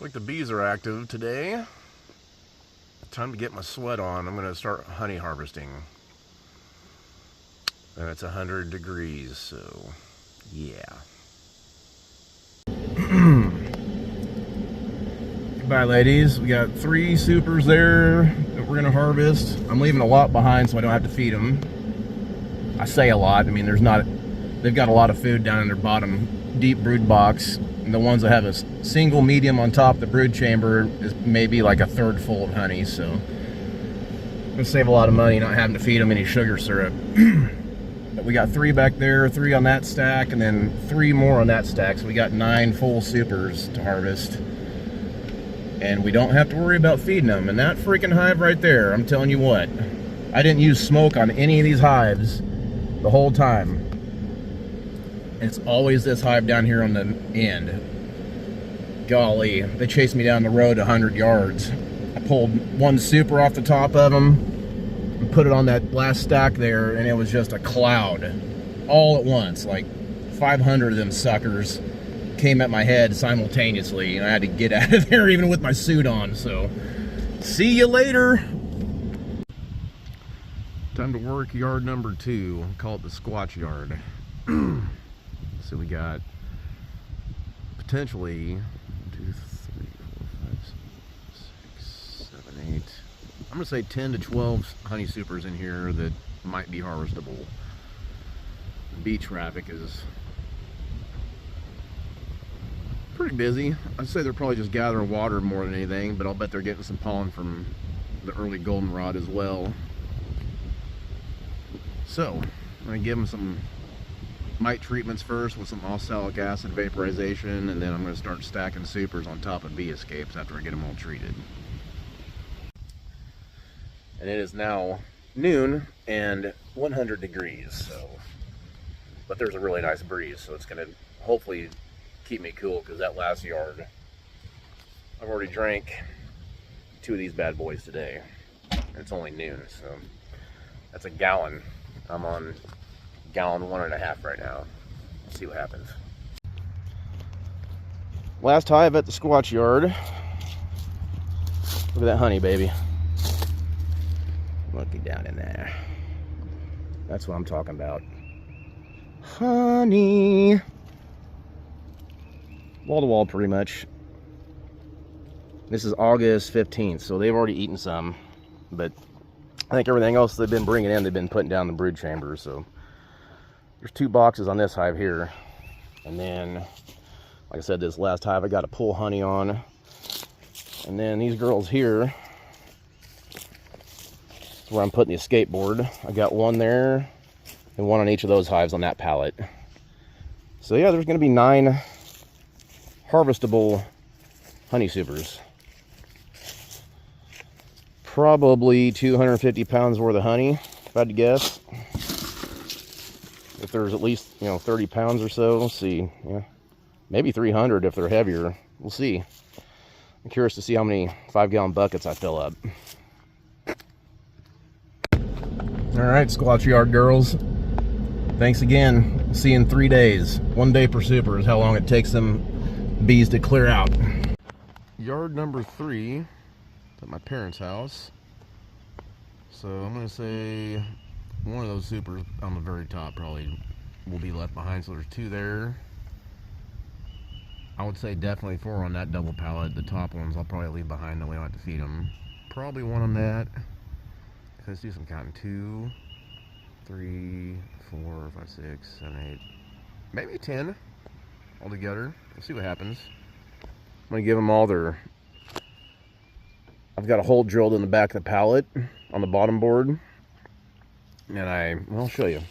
Like the bees are active today. Time to get my sweat on. I'm going to start honey harvesting. And it's 100 degrees, so yeah. Goodbye, ladies. We got 3 supers there that we're going to harvest. I'm leaving a lot behind so I don't have to feed them. I say a lot. I mean, they've got a lot of food down in their bottom deep brood box. And the ones that have a single medium on top, the brood chamber is maybe like a third full of honey. So I'm gonna save a lot of money not having to feed them any sugar syrup. But we got 3 back there, 3 on that stack, and then 3 more on that stack. So we got 9 full supers to harvest. And we don't have to worry about feeding them. And that freaking hive right there, I'm telling you what, I didn't use smoke on any of these hives the whole time. It's always this hive down here on the end. Golly, they chased me down the road 100 yards. I pulled 1 super off the top of them and put it on that last stack there, and it was just a cloud all at once. Like 500 of them suckers came at my head simultaneously, and I had to get out of there even with my suit on. So see you later. Time to work yard number 2. Call it the squatch yard. So we got potentially 1, 2, 3, 4, 5, 6, 7, 8. I'm gonna say 10 to 12 honey supers in here that might be harvestable. Bee traffic is pretty busy. I'd say they're probably just gathering water more than anything, but I'll bet they're getting some pollen from the early goldenrod as well. So I'm gonna give them some mite treatments first with some oxalic acid vaporization, and then I'm going to start stacking supers on top of bee escapes after I get them all treated. And it is now noon and 100 degrees, so but there's a really nice breeze, so it's going to hopefully keep me cool, because that last yard, I've already drank 2 of these bad boys today, and it's only noon, so that's a gallon. I'm on gallon 1.5 right now. Let's see what happens. Last hive at the squatch yard. Look at that honey, baby. Looky down in there. That's what I'm talking about. Honey. Wall to wall, pretty much. This is August 15th, so they've already eaten some, but I think everything else they've been bringing in, they've been putting down the brood chambers. So there's 2 boxes on this hive here, and then, like I said, this last hive I got to pull honey on, and then these girls here is where I'm putting the escape board. I got 1 there, and 1 on each of those hives on that pallet. So yeah, there's going to be 9 harvestable honey supers. Probably 250 pounds worth of honey, if I had to guess. If there's at least, 30 pounds or so, let's see, yeah, maybe 300 if they're heavier. We'll see. I'm curious to see how many 5-gallon buckets I fill up. All right, squatch yard girls. Thanks again. See you in 3 days. 1 day per super is how long it takes them bees to clear out. Yard number 3 at my parents' house. So I'm gonna say one of those supers on the very top probably will be left behind, so there's 2 there. I would say definitely 4 on that double pallet. The top ones I'll probably leave behind, that way I don't have to feed them. Probably 1 on that. Let's do some counting. 2, 3, 4, 5, 6, 7, 8, maybe 10 altogether. We'll see what happens. I'm gonna give them all their, I've got a hole drilled in the back of the pallet on the bottom board. And I'll show you.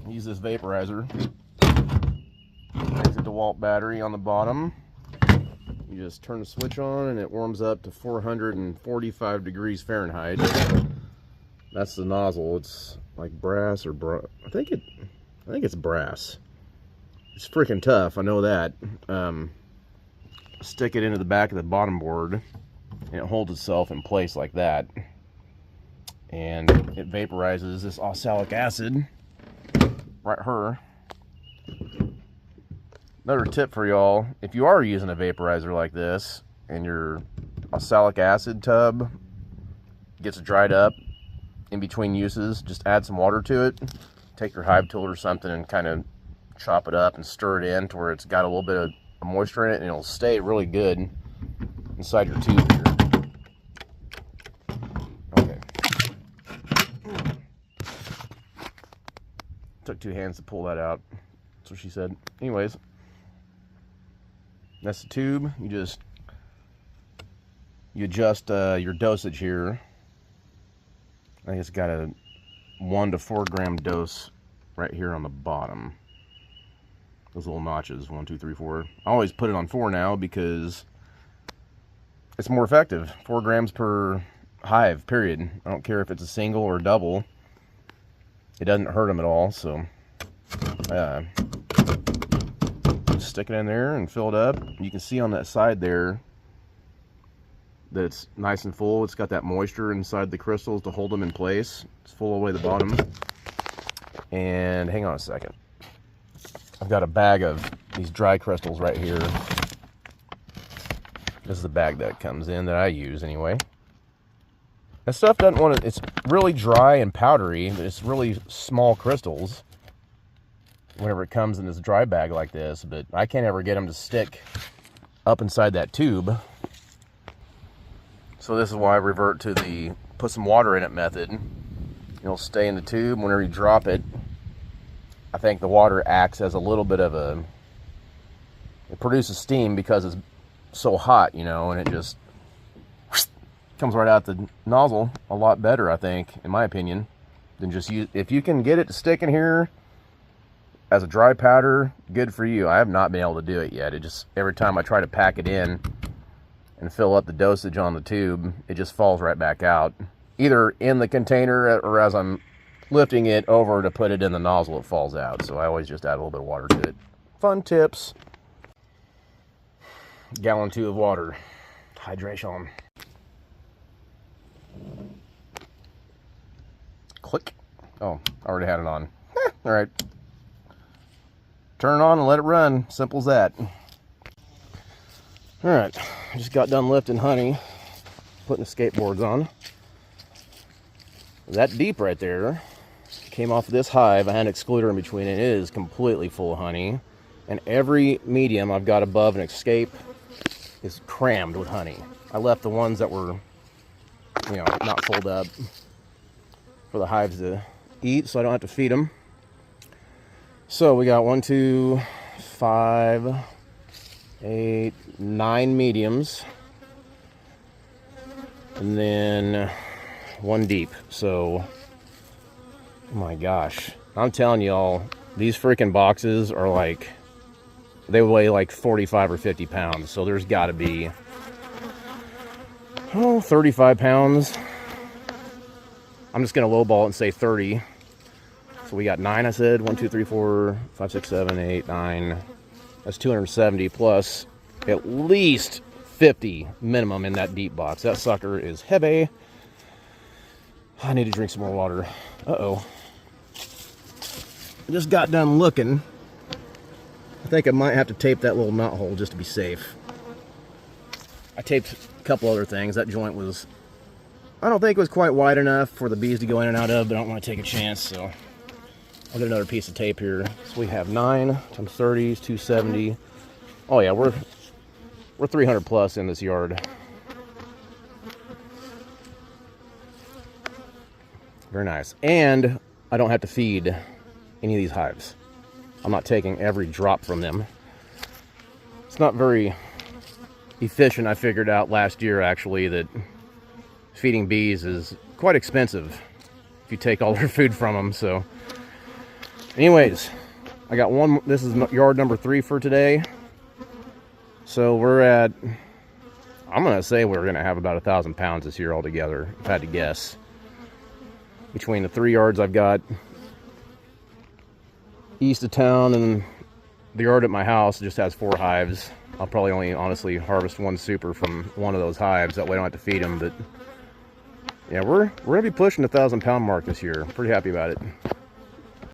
Use this vaporizer. There's a DeWalt battery on the bottom. You just turn the switch on and it warms up to 445 degrees Fahrenheit. That's the nozzle. It's like brass or I think it's brass. It's freaking tough, I know that. Stick it into the back of the bottom board and it holds itself in place like that. And it vaporizes this oxalic acid right here. Another tip for y'all, if you are using a vaporizer like this and your oxalic acid tub gets dried up in between uses, just add some water to it. Take your hive tool or something and kind of chop it up and stir it in to where it's got a little bit of moisture in it, and it'll stay really good inside your tube here. Okay. Took 2 hands to pull that out. That's what she said. Anyways, that's the tube. You adjust your dosage here. I think it's got a 1 to 4 gram dose right here on the bottom. Those little notches, 1, 2, 3, 4. I always put it on 4 now because it's more effective. 4 grams per hive, period. I don't care if it's a single or double. It doesn't hurt them at all, so stick it in there and fill it up. You can see on that side there that it's nice and full. It's got that moisture inside the crystals to hold them in place. It's full away the bottom. And hang on a second. I've got a bag of these dry crystals right here. This is the bag that comes in that I use anyway. That stuff doesn't want to, it's really dry and powdery, but it's really small crystals whenever it comes in this dry bag like this, but I can't ever get them to stick up inside that tube. So this is why I revert to the put some water in it method. It'll stay in the tube. Whenever you drop it, I think the water acts as a little bit of a, it produces steam because it's so hot, you know, and it just comes right out the nozzle a lot better, I think, in my opinion, than just use. If you can get it to stick in here as a dry powder, good for you. I have not been able to do it yet. It just, every time I try to pack it in and fill up the dosage on the tube, it just falls right back out, either in the container or as I'm lifting it over to put it in the nozzle, it falls out. So I always just add a little bit of water to it. Fun tips. Gallon 2 of water. Hydration. Click. Oh, I already had it on. All right. Turn it on and let it run. Simple as that. All right. I just got done lifting honey, putting the skateboards on. That deep right there came off of this hive. I had an excluder in between it. It is completely full of honey. And every medium I've got above an escape is crammed with honey. I left the ones that were, you know, not fulled up for the hives to eat, so I don't have to feed them. So we got 1, 2, 5, 8, 9 mediums, and then 1 deep. So, oh my gosh, I'm telling y'all, these freaking boxes are like, they weigh like 45 or 50 pounds. So there's got to be, 35 pounds. I'm just going to lowball it and say 30. So we got 9, I said. 1, 2, 3, 4, 5, 6, 7, 8, 9. That's 270 plus at least 50 minimum in that deep box. That sucker is heavy. I need to drink some more water. Uh-oh. I just got done looking. I think I might have to tape that little knot hole just to be safe. I taped a couple other things. That joint was, I don't think it was quite wide enough for the bees to go in and out of, but I don't want to take a chance, so I'll get another piece of tape here. So we have 9 times 30 is 270. Oh yeah, we're 300 plus in this yard. Very nice. And I don't have to feed any of these hives. I'm not taking every drop from them. It's not very efficient. I figured out last year actually that feeding bees is quite expensive if you take all their food from them. So anyways, I got one. This is yard number 3 for today. So we're at, I'm gonna say we're gonna have about 1,000 pounds this year altogether, if I had to guess. Between the 3 yards I've got east of town and the yard at my house just has 4 hives. I'll probably only honestly harvest 1 super from one of those hives. That way I don't have to feed them. But yeah, we're gonna be pushing the 1,000 pound mark this year. Pretty happy about it.